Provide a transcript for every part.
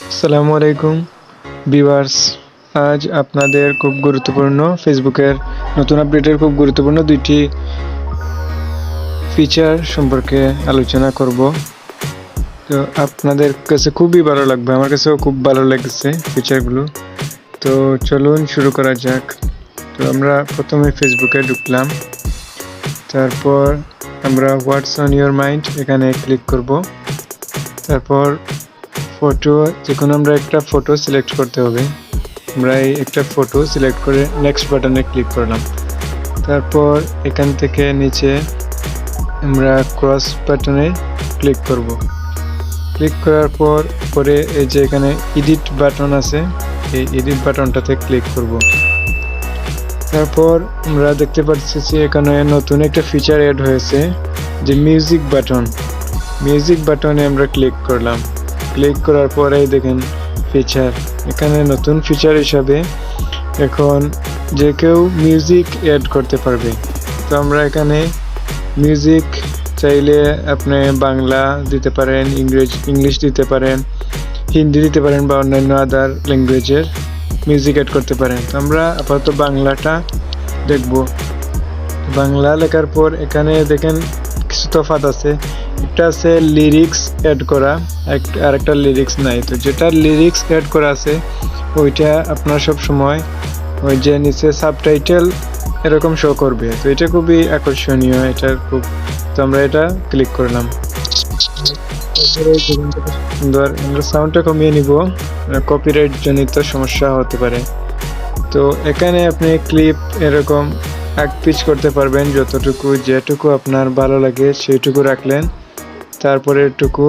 আসসালামু আলাইকুম ভিউয়ার্স। আজ আপনাদের খুব গুরুত্বপূর্ণ ফেসবুকের নতুন আপডেটের খুব গুরুত্বপূর্ণ দুইটি ফিচার সম্পর্কে আলোচনা করব। তো আপনাদের কাছে খুবই ভালো লাগবে, আমার কাছেও খুব ভালো লেগেছে ফিচারগুলো। তো চলুন শুরু করা যাক। তো আমরা প্রথমে ফেসবুকে ঢুকলাম, তারপর আমরা হোয়াটস অন ইয়োর মাইন্ড এখানে ক্লিক করব। তারপর ফটো, যখন আমরা একটা ফটো সিলেক্ট করতে হবে, আমরা এই একটা ফটো সিলেক্ট করে নেক্সট বাটনে ক্লিক করলাম। তারপর এখান থেকে নিচে আমরা ক্রস বাটনে ক্লিক করব। ক্লিক করার পরে এই যে এখানে এডিট বাটন আছে, এই এডিট বাটনটাতে ক্লিক করব। তারপর আমরা দেখতে পাচ্ছি যে এখানে নতুন একটা ফিচার অ্যাড হয়েছে, যে মিউজিক বাটন। মিউজিক বাটনে আমরা ক্লিক করলাম। ক্লিক করার পরে দেখেন ফিচার, এখানে নতুন ফিচার হিসাবে এখন যে কেউ মিউজিক অ্যাড করতে পারবে। তো আমরা এখানে মিউজিক চাইলে আপনি বাংলা দিতে পারেন, ইংলিশ দিতে পারেন, হিন্দি দিতে পারেন বা অন্যান্য আদার ল্যাঙ্গুয়েজের মিউজিক অ্যাড করতে পারেন। তো আমরা আপাতত বাংলাটা দেখব। বাংলা লেখার পর এখানে দেখেন কিছু তফাৎ আছে। একটা আছে লিরিক্স অ্যাড করা, আর একটা লিরিক্স নাই। তো যেটা লিরিক্স অ্যাড করা আছে ওইটা আপনার সব সময় ওই যে নিচে সাবটাইটেল এরকম শো করবে। তো এটা খুবই আকর্ষণীয়, এটা খুব। তো আমরা এটা ক্লিক করলাম। সুন্দর, আমরা সাউন্ডটা কমিয়ে নিব, কপিরাইট জনিত সমস্যা হতে পারে। তো এখানে আপনি ক্লিপ এরকম এক পিচ করতে পারবেন, যেটুকু আপনার ভালো লাগে সেইটুকু রাখলেন, তারপরে এটুকু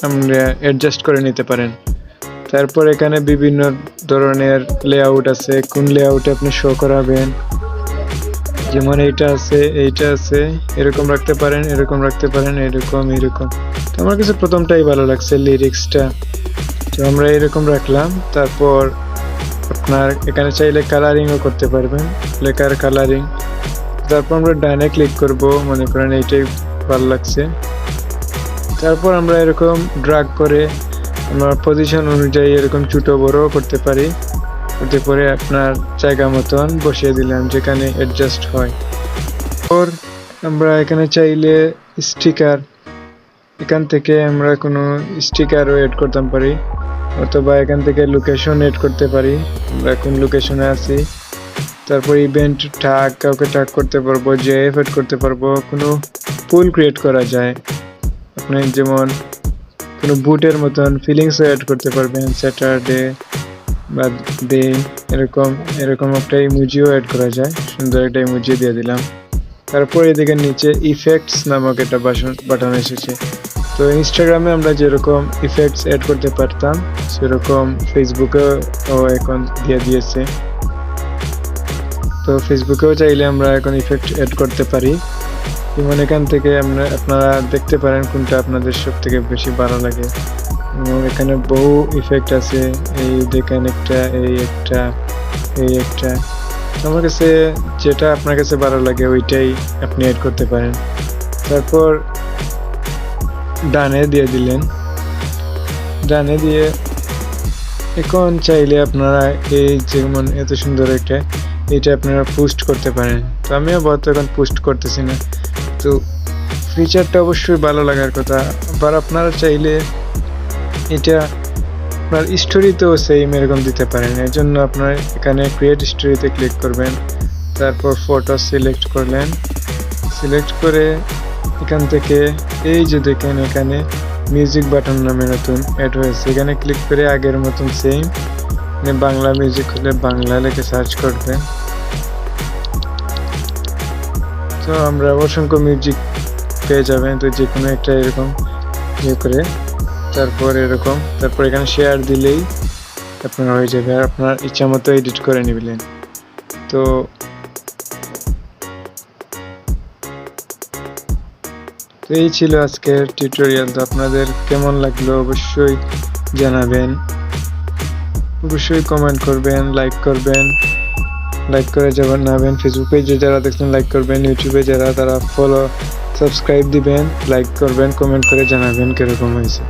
আমরা অ্যাডজাস্ট করে নিতে পারেন। তারপর এখানে বিভিন্ন ধরনের লেআউট আছে, কোন লেআউটে আপনি শো করাবেন। যেমন এইটা আছে, এরকম রাখতে পারেন, এরকম রাখতে পারেন, এরকম। তো আমার কাছে প্রথমটাই ভালো লাগছে, লিরিক্সটা। তো আমরা এরকম রাখলাম। তারপর আপনার এখানে চাইলে কালারিংও করতে পারবেন, লেখার কালারিং। তারপর আমরা ডানে ক্লিক করব, মনে করেন এইটাই ভালো লাগছে। তারপর আমরা এরকম ড্র্যাগ করে আমরা পজিশন অনুযায়ী এরকম ছোটো বড় করতে পারি। করতে পরে আপনার জায়গা মতন বসিয়ে দিলাম যেখানে অ্যাডজাস্ট হয়। তারপর আমরা এখানে চাইলে স্টিকার, এখান থেকে আমরা কোনো স্টিকারও এড করতে পারি, অথবা এখান থেকে লোকেশন এড করতে পারি, আমরা কোন লোকেশনে আছি। তারপর ইভেন্ট ট্যাগ, কাউকে ট্যাগ করতে পারবো, জেএফ এড করতে পারবো, কোনো পুল ক্রিয়েট করা যায়। আপনি যেমন কোনো বুটের মতন ফিলিংসও অ্যাড করতে পারবেন, স্যাটারডে বা ডে, এরকম একটা ইমোজিও অ্যাড করা যায়। সুন্দর একটা ইমোজি দিয়ে দিলাম। তারপর এদিকে নিচে ইফেক্টস নামক একটা বাটন এসেছে। তো ইনস্টাগ্রামে আমরা যেরকম ইফেক্টস অ্যাড করতে পারতাম সেরকম ফেসবুকেও এখন দিয়ে দিয়েছে। তো ফেসবুকেও চাইলে আমরা এখন ইফেক্ট অ্যাড করতে পারি। যেমন এখান থেকে আপনারা দেখতে পারেন কোনটা আপনাদের সব থেকে বেশি ভালো লাগে। এখানে বহু ইফেক্ট আছে, এই দেখেন একটা, এই একটা। আমার কাছে যেটা আপনার কাছে ভালো লাগে ওইটাই আপনি অ্যাড করতে পারেন। তারপর ডানে দিয়ে দিলেন। ডানে দিয়ে এখন চাইলে আপনারা এই যেমন এত সুন্দর এটা আপনারা পোস্ট করতে পারেন। তো আমিও এখন পোস্ট করতেছি না। তো ফিচারটা অবশ্যই ভালো লাগার কথা। আবার আপনারা চাইলে এটা আপনার স্টোরিতেও সেম এরকম দিতে পারেন। এর জন্য আপনার এখানে ক্রিয়েট স্টোরিতে ক্লিক করবেন। তারপর ফটো সিলেক্ট করলেন। সিলেক্ট করে এখান থেকে এই যে দেখেন এখানে মিউজিক বাটন নামে নতুন অ্যাড হয়েছে, এখানে ক্লিক করে আগের মতন সেম বাংলা মিউজিক হলে বাংলা লিখে সার্চ করবেন। তো আমরা অসংখ্য মিউজিক পেয়ে যাবেন। তো যে কোনো একটা এরকম করে তারপর এখানে শেয়ার দিলেই আপনার হয়ে যাবে, আর আপনার ইচ্ছা মতো এডিট করে নিবেন। তো এই ছিল আজকের টিউটোরিয়াল। তো আপনাদের কেমন লাগলো অবশ্যই জানাবেন, অবশ্যই কমেন্ট করবেন, লাইক করে জানাবেন। ফেসবুক পেজে যারা দেখছেন লাইক করবেন, ইউটিউবে যারা তারা সাবস্ক্রাইব দিবেন, লাইক করবেন, কমেন্ট করে জানাবেন কিরকম হয়েছে।